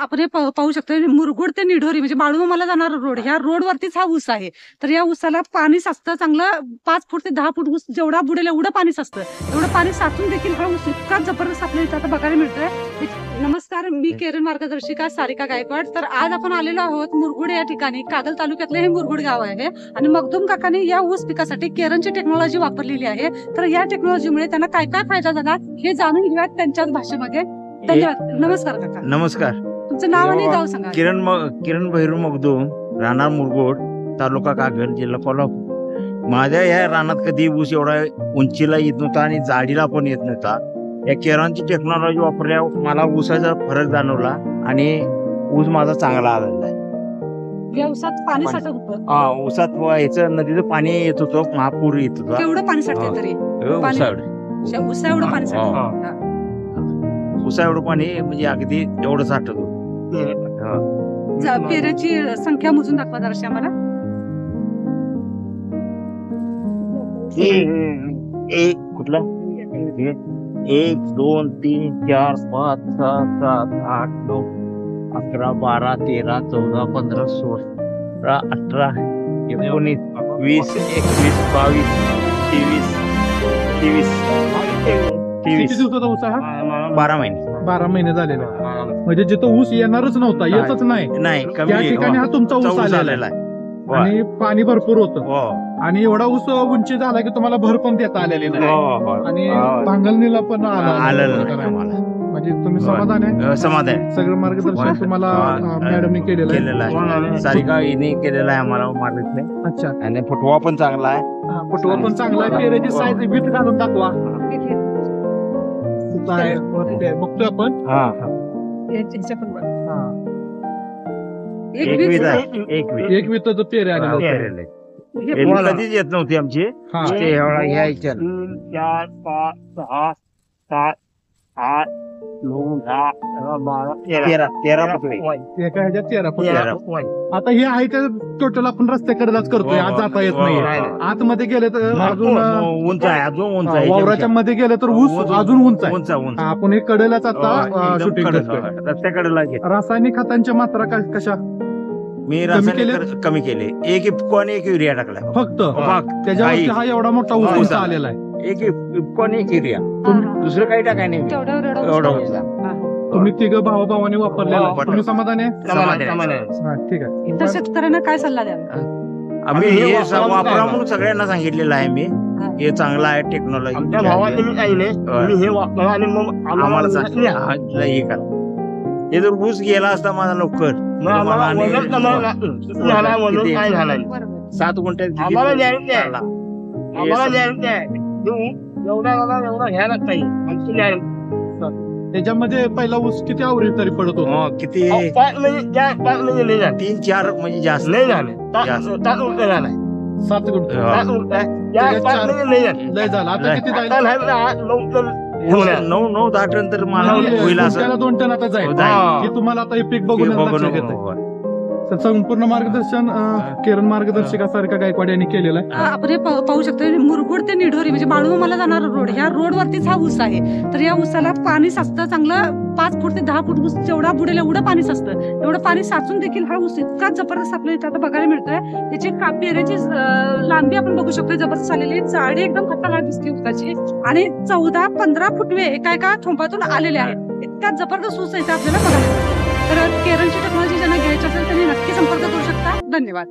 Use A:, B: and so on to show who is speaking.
A: आपण हे पाहू शकतो मुरगुड ते निढोरी म्हणजे बाळूमामाला जाणारा रोड, ह्या रोडवरतीच हा ऊस आहे. तर या ऊसाला पाणी साचतं चांगलं 5 फूट ते 10 फूट ऊस जेवढा बुडेल एवढं पाणी साचतं. एवढं पाणी साचून देखील हा ऊस इतका जबरदस्त आपल्याला इथं आता बघायला मिळतोय. नमस्कार, मी केरन मार्गदर्शिका सारिका गायकवाड. तर आज आपण आलेलो आहोत मुरगुड या ठिकाणी. कागल तालुक्यातले हे मुरगुड गाव आहे आणि मखदूम काकांनी या ऊस पिकासाठी केरनची टेक्नॉलॉजी वापरलेली आहे. तर या टेक्नॉलॉजीमुळे त्यांना काय काय फायदा झाला हे जाणून घेऊया त्यांच्याच भाषेमध्ये. धन्यवाद. नमस्कार काका.
B: नमस्कार.
A: तुमचं नाव आणि गाव सांगा.
B: किरण भैरू मखदूम, राहणार मुरगुड, तालुका कागल, जिल्हा कोल्हापूर. माझ्या या रानात कधी ऊस एवढा उंचीला येत नव्हता आणि जाडीला पण येत नव्हता. या केरनची टेक्नॉलॉजी वापरल्यावर मला ऊसाचा फरक जाणवला आणि ऊस माझा चांगला आलेला आहे.
A: या ऊसात पाणी साठत होतं.
B: ऊसात याचं नदीचं पाणी येत होतं, महापूर येत होता.
A: केवढं पाणी साठतंय तरी? ऊसा एवढं पाणी साठतं.
B: ऊसा एवढं पाणी म्हणजे अगदी एवढं साठत होतं.
A: पेऱ्याची संख्या मोजून दाखवा जराशी आम्हाला.
B: कुठला 1 2 3 4 5 6 7 8 9 11 12 13 14 15 16 18 19 20 21 22 23
C: किती दिवसाचा ऊस आहे हा?
B: 12 महिने.
C: 12 महिने झालेला म्हणजे जिथं ऊस येणारच नव्हता, येतच नाही त्या ठिकाणी हा तुमचा ऊस आलेला आहे. आणि पाणी भरपूर होतं आणि एवढा ऊस उंची झाला की तुम्हाला भर पण देता आलेली नाही आणि भांगलणीला पण आला. म्हणजे तुम्ही समाधान आहे?
B: समाधान.
C: सगळं मार्गदर्शन तुम्हाला मॅडमने केलेलं
B: आहे. सारिका हिने केलेला आहे आम्हाला मार्गदर्शन.
C: अच्छा.
B: आणि फुटवा पण चांगला आहे.
C: फुटवा पण चांगला आहे. पेरेची साईज वीट घालून दाखवा. बघतोय आपण. एक विताचं पेरे आले
B: कधीच येत नव्हती आमची. 3 4 5 6 7 8 9 10 13 फुटवे.
C: एका ह्याच्यात 13 फुट. आता हे आहे ते टोटल आपण रस्त्याकडेच करतोय. आज जाता येत नाही. आतमध्ये गेले तर अजून
B: उंच आहे. अजून उंच आहे.
C: वावराच्या मध्ये गेले तर ऊस अजून उंच आहे.
B: उंच.
C: आपण हे कडेलाच आता शूटिंग करतोय.
B: रस्त्याकडेला
C: रासायनिक खतांच्या मात्रा कशा
B: मी कमी केले. 1 इफ्को आणि 1 युरिया टाकलाय
C: फक्त. त्याच्यावरती हा एवढा मोठा ऊस आलेला आहे.
B: 1 इफ्को आणि 1 युरिया. दुसरं काही टाकाय नाही.
C: तुम्ही तिघ भावाभावाने वापरलेला. तुम्ही समाधान आहे? ठीक आहे.
A: इतर शेतकऱ्यांना काय सल्ला द्याल?
B: आम्ही हे वापरा म्हणून सगळ्यांना सांगितलेलं आहे. मी हे चांगलं आहे टेक्नॉलॉजी. आम्हाला हे करा. हे जर ऊस गेला असता माझा लवकर 7 गुंठ्यात
C: त्याच्यामध्ये पहिला ऊस किती आवरेज तरी पडत होतो?
B: किती 3-4 म्हणजे जास्त नाही झाले.
C: 7 गुंठे लय झाला. आता किती जाईल?
B: 9-10 टन तर मला होईल. असं
C: 2 टन आता जाईल. की तुम्हाला आता हे पीक बघून संपूर्ण मार्गदर्शन केरन मार्गदर्शिका सारिका गायकवाड यांनी केलेलं आहे.
A: आपण हे पाहू शकतो मुरगुड ते निढोरी म्हणजे बाळूमामाला जाणारा रोड, ह्या रोडवरतीच हा ऊस आहे. तर या ऊसाला पाणी साचतं चांगलं 5 फूट ते 10 फूट ऊस जेवढा बुडेल एवढं पाणी साचतं. एवढं पाणी साचून देखील हा ऊस इतका जबरदस्त आपल्याला इथं आता बघायला मिळतोय. त्याची पेऱ्याची लांबी आपण बघू शकतो जबरदस्त आलेली. जाडी एकदम खतरनाक दिसते ऊसाची आणि 14-15 फुटवे एका थोंबातून आलेले आहेत. इतका जबरदस्त ऊस आहे आपल्याला बघायला. तर केरनची टेक्नॉलॉजी ज्यांना घ्यायची असेल त्यांनी नक्की संपर्क करू शकता. धन्यवाद.